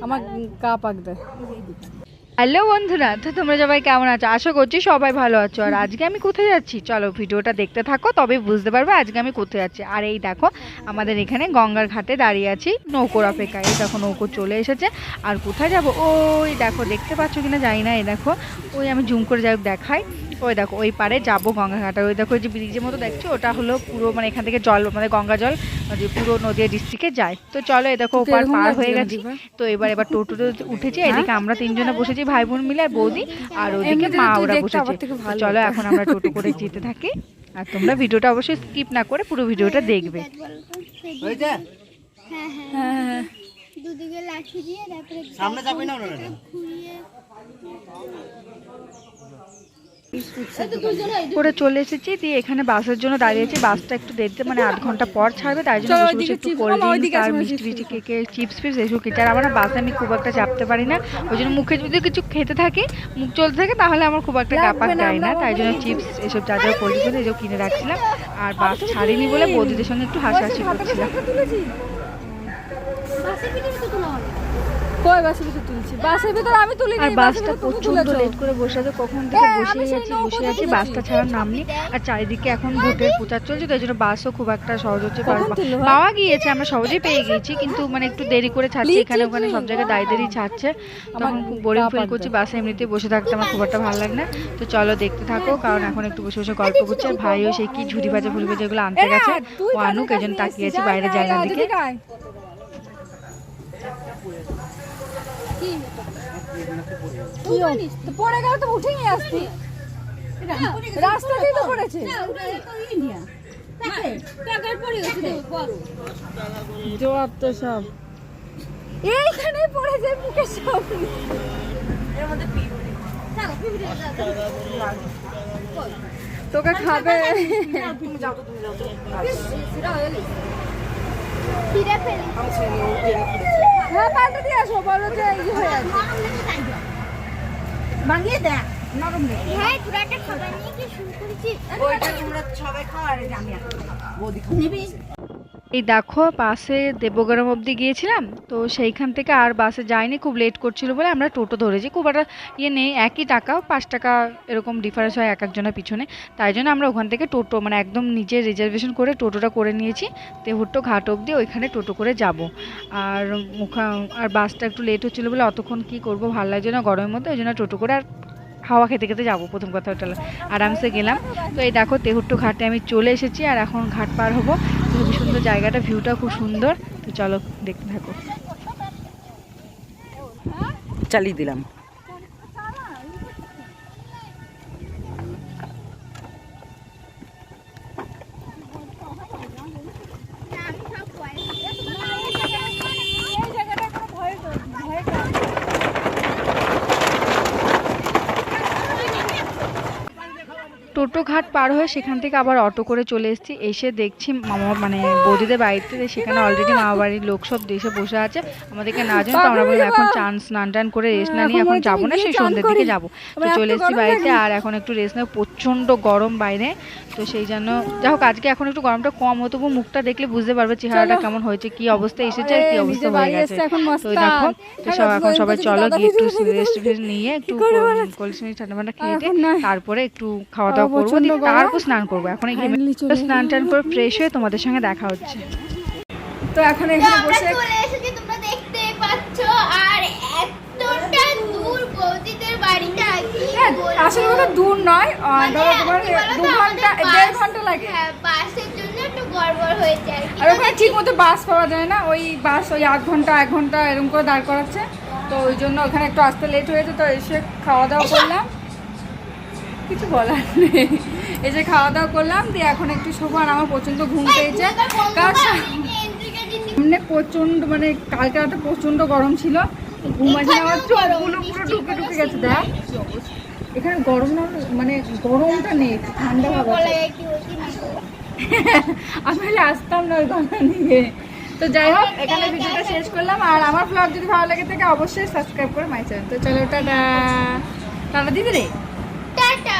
আমার গা পাক দেয়। হ্যালো বন্ধুরা, তো তোমরা সবাই কেমন আছো? আশা করছি সবাই ভালো আছো। আর আজকে আমি কোথায় যাচ্ছি, চলো ভিডিওটা দেখতে থাকো, তবে বুঝতে পারবে আজকে আমি কোথায় যাচ্ছি। আর এই দেখো আমাদের এখানে গঙ্গার ঘাটে দাঁড়িয়ে আছি নৌকোর অপেক্ষায়। এই দেখো নৌকো চলে এসেছে। আর কোথায় যাব ওই দেখো, দেখতে পাচ্ছ কিনা জানি না। এই দেখো ওই আমি জুম করে যাই দেখাই। ওই দেখো ওই পারে যাবো গঙ্গা ঘাটে। ওই দেখো যে ব্রিজের মতো দেখছো, ওটা হলো পুরো মানে এখান থেকে জল মানে গঙ্গা জল যে পুরো নদীয়া ডিস্ট্রিক্টে যায়। তো চলো এই দেখো ওপার পার হয়ে গেছি। তো এবার টোটোতে উঠেছি। এদিকে আমরা তিনজনে বসেছি, ভাই বোন মিলে, আর বৌদি, আর ওদিকে মা ওরা বসেছে। চলো এখন আমরা টোটো করে যেতে থাকি। আর তোমরা ভিডিওটা অবশ্যই স্কিপ না করে পুরো ভিডিওটা দেখবে। দুদিকে লাঠি দিয়ে তারপরে সামনে যাবে না ঘুরিয়ে করে চলে এসেছি। দিয়ে এখানে বাসের জন্য দাঁড়িয়েছি। বাসটা একটু দেরিতে মানে আধ ঘন্টা পর ছাড়বে, তাই জন্য বসে বসে একটু কোল্ড ড্রিঙ্কস আর মিষ্টি মিষ্টি কেকে চিপস ফিপস এসব খেতে। আর আমার বাসে আমি খুব একটা চাপতে পারি না, ওই জন্য মুখে যদি কিছু খেতে থাকি, মুখ চলতে থাকে, তাহলে আমার খুব একটা গাপাক দেয় না। তাই জন্য চিপস এসব যা যা কোল্ড ড্রিঙ্কস এসব কিনে রাখছিলাম। আর বাস ছাড়িনি বলে বৌদিদের সঙ্গে একটু হাসাহাসি করছিলাম। কই বাসের ভিতর তুলছি? বাসের ভিতর আমি তুলি না। আর বাসটা প্রচন্ড লেট করে বসে আছে, কখন থেকে বসে আছি বাসটা ছাড়ার নাম নেই। আর চারিদিকে এখন ভোটের প্রচার চলছে, তাই জন্য বাসও খুব একটা সহজ হচ্ছে পাওয়া গিয়েছে, আমরা সহজেই পেয়ে গিয়েছি, কিন্তু মানে একটু দেরি করে ছাড়ছে। এখানে ওখানে সব জায়গায় দাঁড়িয়ে ছাড়ছে, তখন খুব বোরিং ফিল করছি। বাসে এমনিতেই বসে থাকতে আমার খুব একটা ভালো লাগে না। তো চলো দেখতে থাকো, কারণ এখন একটু বসে বসে গল্প করছে। আর ভাইও সেই কি ঝুড়ি ভাজা ফুল ভাজা এগুলো আনতে গেছে, ও আনুক, এই জন্য তাকিয়েছি বাইরে জানলার দিকে। পড়ে গেল তো উঠে নিয়ে আসতি, রাস্তা দিয়ে তো পড়েছে। জবাব তো সব এইখানে পড়েছে, মুখে সব তোকে খাবে। হ্যাঁ পাল্টে দিয়ে আসো, বলো যে ইয়ে হয়ে আছে। ভাঙিয়ে দেখ নরম নেই। হ্যাঁ পুরাটা খাবার নিয়ে কি শুরু করেছি। ওইটা তোমরা সবাই খাও আর আমি বৌদি খাও। নিবি এই দেখো বাসে দেবগ্রাম অবধি গিয়েছিলাম, তো সেইখান থেকে আর বাসে যাইনি, খুব লেট করছিল বলে আমরা টোটো ধরেছি। খুব একটা ইয়ে নেই, একই টাকা, 5 টাকা এরকম ডিফারেন্স হয় এক একজনের পিছনে। তাই জন্য আমরা ওখান থেকে টোটো মানে একদম নিজে রিজার্ভেশন করে টোটোটা করে নিয়েছি। তেহুট্টো ঘাট অবধি ওইখানে টোটো করে যাব। আর আর বাসটা একটু লেট হচ্ছিলো বলে অতক্ষণ কি করব, ভালো লাগছে না গরমের মধ্যে, ওই জন্য টোটো করে আর হাওয়া খেতে খেতে যাবো। প্রথম কথা ওটা আরামসে গেলাম। তো এই দেখো তেহুট্টো ঘাটে আমি চলে এসেছি, আর এখন ঘাট পার হবো। খুবই সুন্দর জায়গাটা, ভিউটা খুব সুন্দর। তো চলো দেখতে থাকো। চালিয়ে দিলাম। টোটো ঘাট পার হয়ে সেখান থেকে আবার অটো করে চলে এসেছি। এসে দেখছি মামা মানে বৌদিদের বাড়িতে, সেখানে অলরেডি মামা বাড়ির লোক সব এসে বসে আছে। আমাদেরকে না জানি, তো আমরা বলি এখন স্নান টান করে রেস্ট না নিয়ে এখন যাবো না, সেই সন্ধ্যের দিকে যাবো। তো চলে এসেছি বাড়িতে, আর এখন একটু রেস্ট নেব, প্রচণ্ড গরম বাইরে। তো সেই জন্য যাই হোক আজকে এখন একটু গরমটা কম হতো, মুখটা দেখলে বুঝতে পারবে চেহারাটা কেমন হয়েছে, কি অবস্থা এসেছে আর কি অবস্থা হয়ে গেছে। তো দেখো, তো এখন সবাই চলো গিয়ে একটু রেস্ট নিয়ে একটু কোল্ড ড্রিঙ্কস ঠান্ডা ঠান্ডা খেয়ে তারপরে একটু খাওয়া দাওয়া করবো, তারপর স্নান করবো। এখন স্নান টান করে ফ্রেশ হয়ে তোমাদের সঙ্গে দেখা হচ্ছে। তো এখন এখানে বসে চলে এসেছি, তোমরা দেখতে পাচ্ছো। আর এতটা দূর বৌদিদের বাড়িটা, আসলে কথা দূর নয়, ধরো তোমার 2 ঘন্টা 1.5 ঘন্টা লাগে। হ্যাঁ বাসের জন্য একটু গড়বড় হয়েছে আর ওখানে ঠিক মতো বাস পাওয়া যায় না, ওই বাস ওই 1 ঘন্টা এরকম করে দাঁড় করাচ্ছে। তো ওই জন্য ওখানে একটু আসতে লেট হয়েছে। তো এসে খাওয়া দাওয়া করলাম, কিছু বলার নেই, এসে খাওয়া দাওয়া করলাম, দিয়ে এখন একটু শোবো। আর আমার প্রচণ্ড ঘুম পেয়েছে, কারণ সামনে প্রচণ্ড মানে কালকে রাতে প্রচণ্ড গরম ছিল, ঘুম আসে না, আমার চোখগুলো পুরো ঢুকে গেছে। দেখ এখানে গরম না মানে গরমটা নেই, ঠান্ডা ভাব আছে। আমি আসতাম না ওই কথা নিয়ে। তো যাই হোক এখানে ভিডিওটা শেষ করলাম। আর আমার ব্লগ যদি ভালো লাগে থাকে অবশ্যই সাবস্ক্রাইব করে মাই চ্যানেল। তো চলো টাটা, টাটা দিদি রে, টাটা।